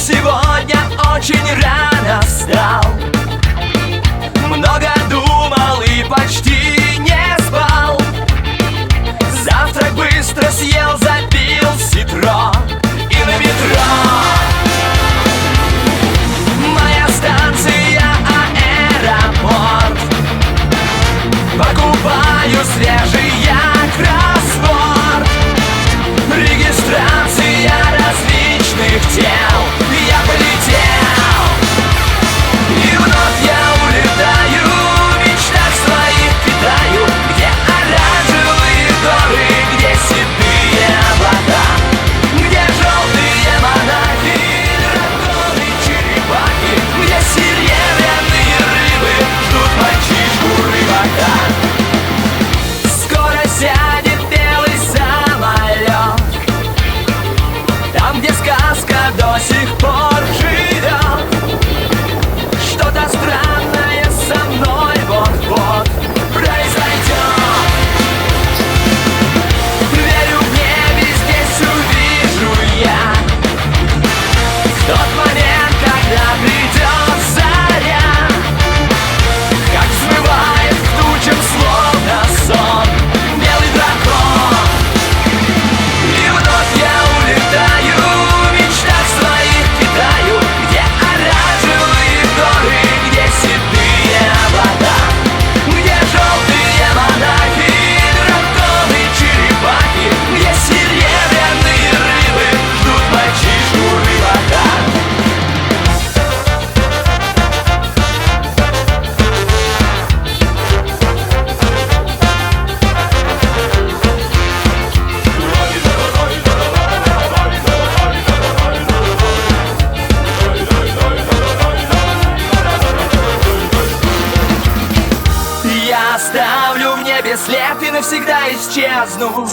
Сегодня очень рано встал, много думал и почти не спал. Завтрак быстро съел, запил ситро и на метро. Моя станция аэропорт. Покупаю свежий кроссворд. Регистрация различных тел. Я полетел, и вновь я улетаю, в мечтах своих питаю, где оранжевые горы, где седые облака, где желтые монахи, драконы, черепахи, где серебряные рыбы ждут мальчишку-рыбака. Скоро сядет белый самолет, там, где сказка до сих пор живет. Что-то странное со мной вот-вот произойдет. Верю, в небе здесь увижу я в тот момент, когда придет заря, как взмывает к тучам словно сон белый дракон. И вновь я улетаю, в мечтах своих питаю, где оранжевые горы, где седые облака, где желтые монахи, драконы, черепахи, где серебряные рыбы ждут мальчишку-рыбака. Я оставлю в небе след и навсегда исчезну.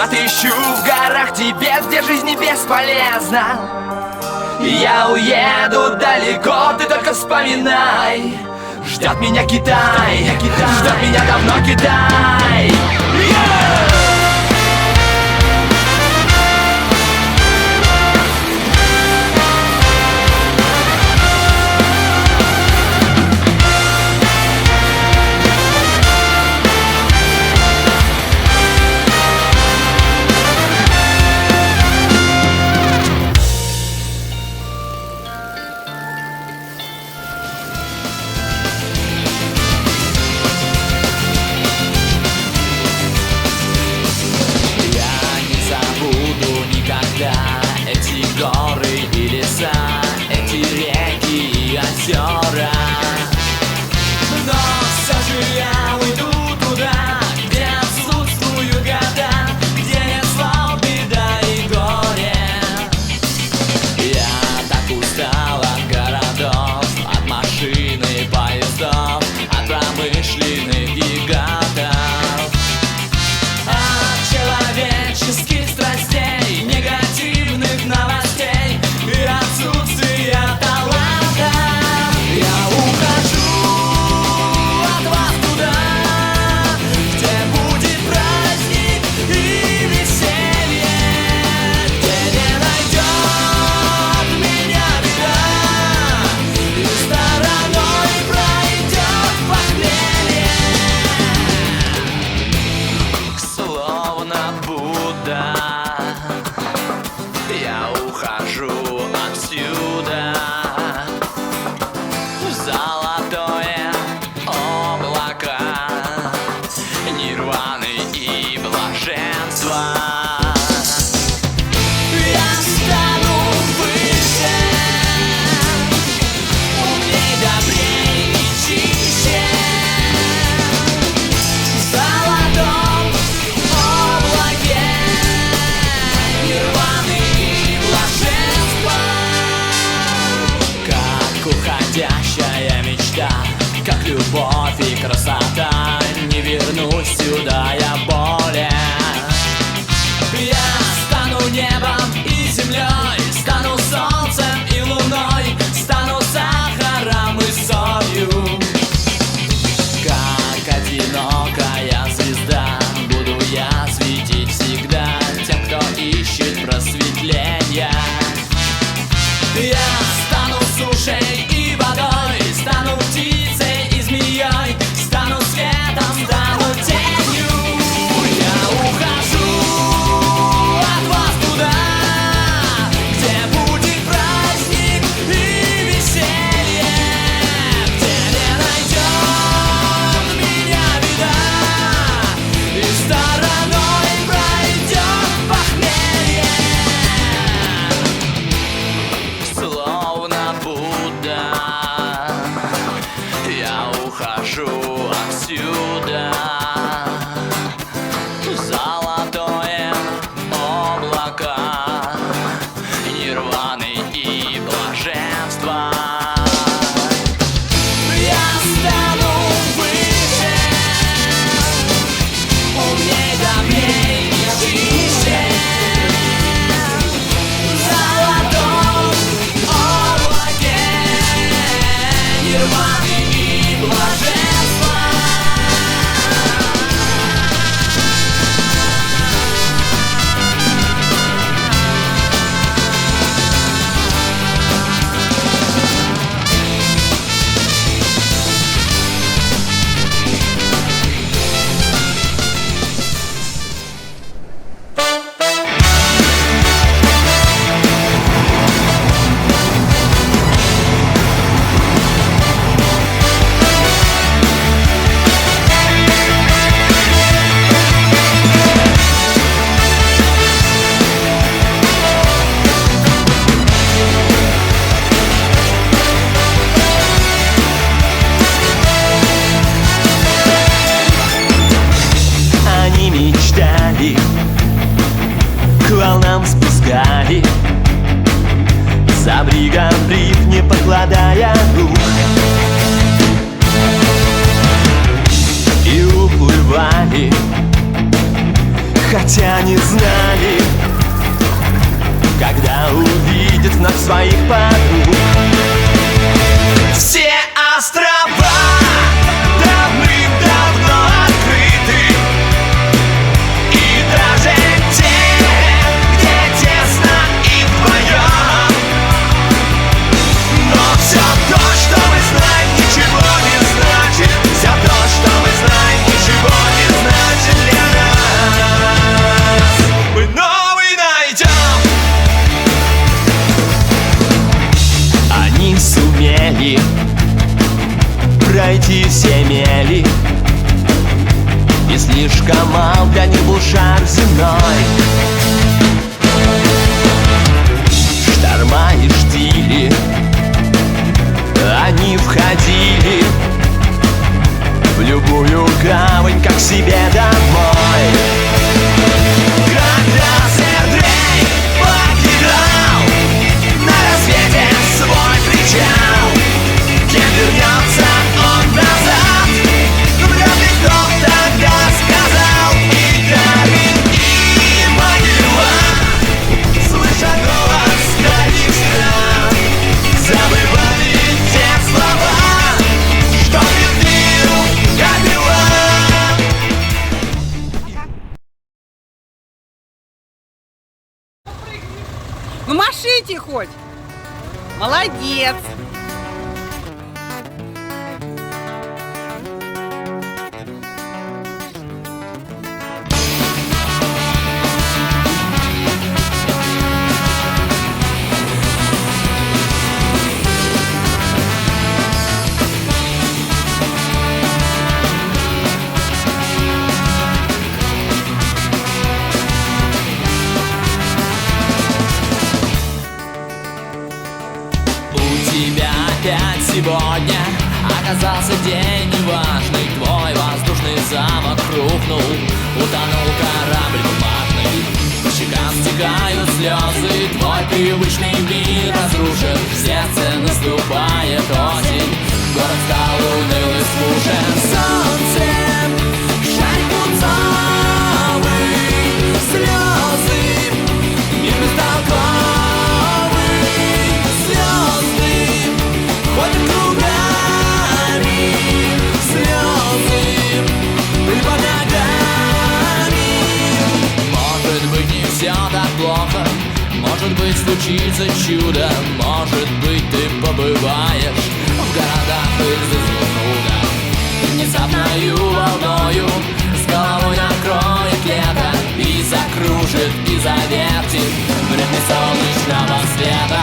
Отыщу в горах тебе, где жизнь не бесполезна. Я уеду далеко, ты только вспоминай. Ждет меня Китай, ждет меня давно Китай. Эти горы и леса, эти реки и озера. Но все же я уйду туда, где отсутствую года, где нет слов, беда и горе. Я так устал от городов, от машин и поездов, от промышленных гигантов, от человеческих страстей, негативных новостей и отсутствия таланта. Я ухожу от вас туда, где будет праздник и веселье, где не найдет меня беда и стороной пройдет похмелье. Словно Будда я ухожу отсюда в золотое облако нирваны и блаженства. Я стану выше, умней, добрей и чище в золотом облаке нирваны и блаженства. Как уходящая мечта, как любовь и красота, не вернусь сюда я более. Я стану небом и землей, стану солнцем и луной, стану сахаром и солью. Как одинокая звезда буду я светить всегда тем, кто ищет просветления. волнам спускали, за бригом брив, не покладая рук. И уплывали, хотя не знали, когда увидят вновь своих подруг. Все острова давным-давно открыты, и даже те, где тесно и вдвоем. Но все то, что мы знаем, ничего не значит. Все то, что мы знаем, ничего не значит для нас. Мы новый найдем. Они сумели пройти все мели, и слишком мал для них был шар земной. Шторма и штили, они входили в любую гавань, как к себе домой. Когда Сердрей покидал на рассвете свой причал, кем вернется он назад, вряд ли кто тогда сказал. И камень, и могила, слыша голос дальних стран, забывали те слова, что любил капеллан. Ну машите хоть! Молодец! Опять сегодня оказался день неважный. Твой воздушный замок рухнул, утонул корабль бумажный. По щекам стекают слезы, твой привычный мир разрушен. В сердце наступает осень, город стал уныл и скучен. Солнце, шарик пунцовый, слезы, мир бестолковый. Ходят кругами слезы, пыль под ногами. Может быть, не все так плохо, может быть, случится чудо. Может быть, ты побываешь в городах из изумруда. Внезапною волною с головой накроет лето и закружит, и завертит в ритме солнечного света.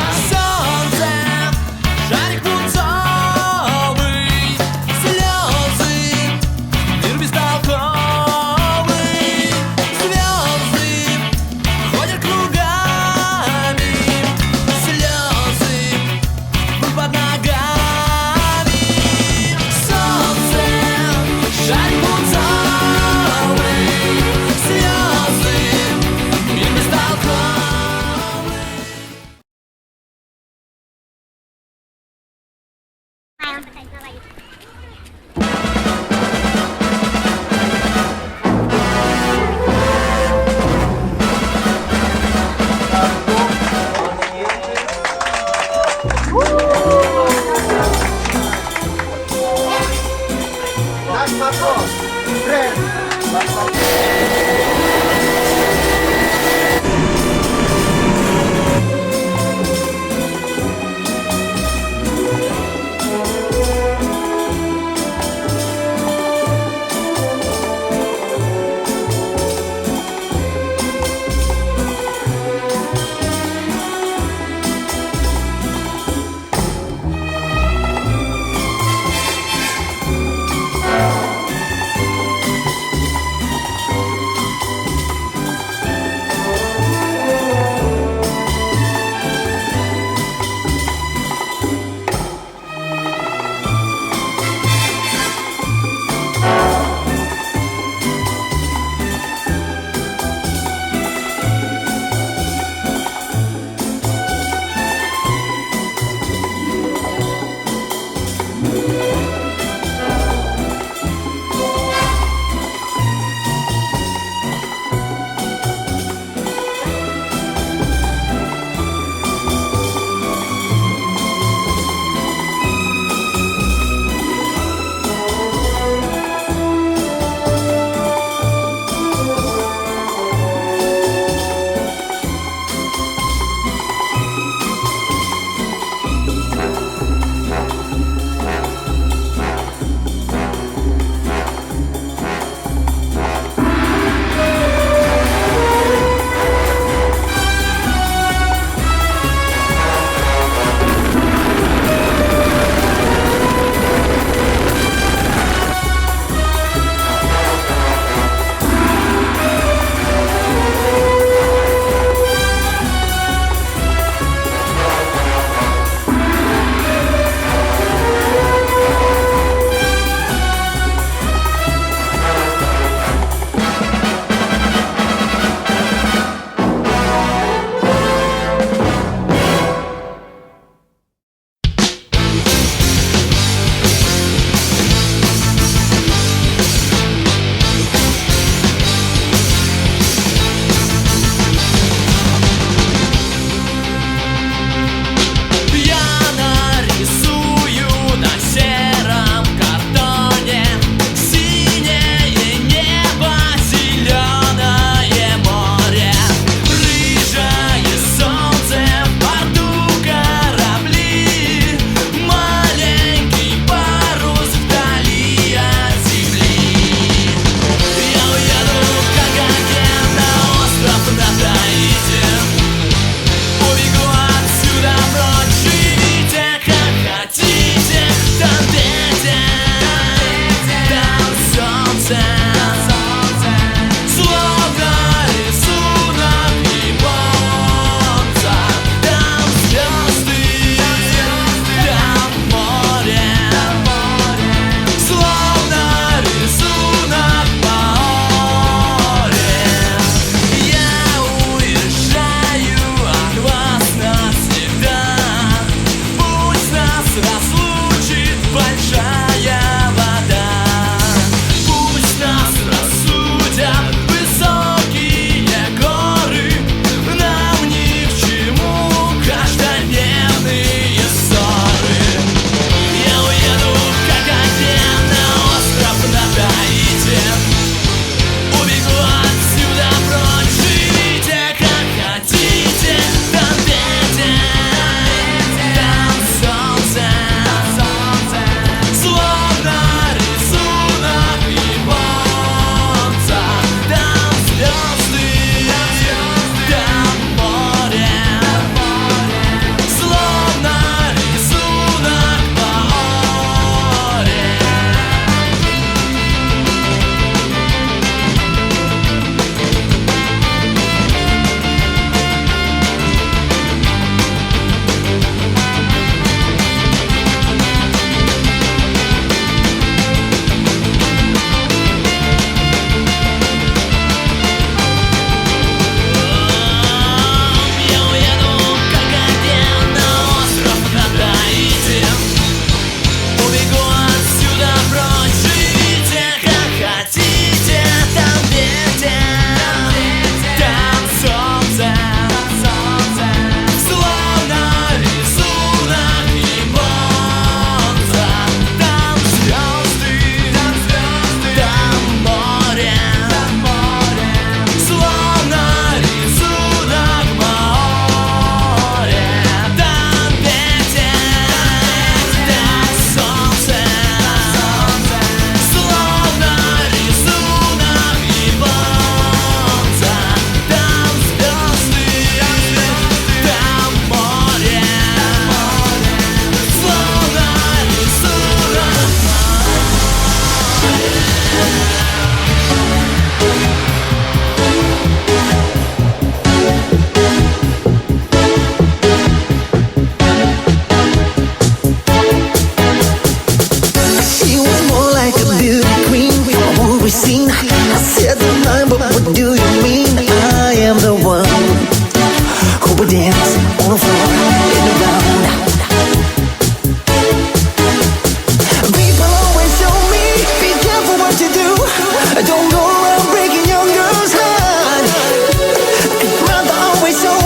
веселый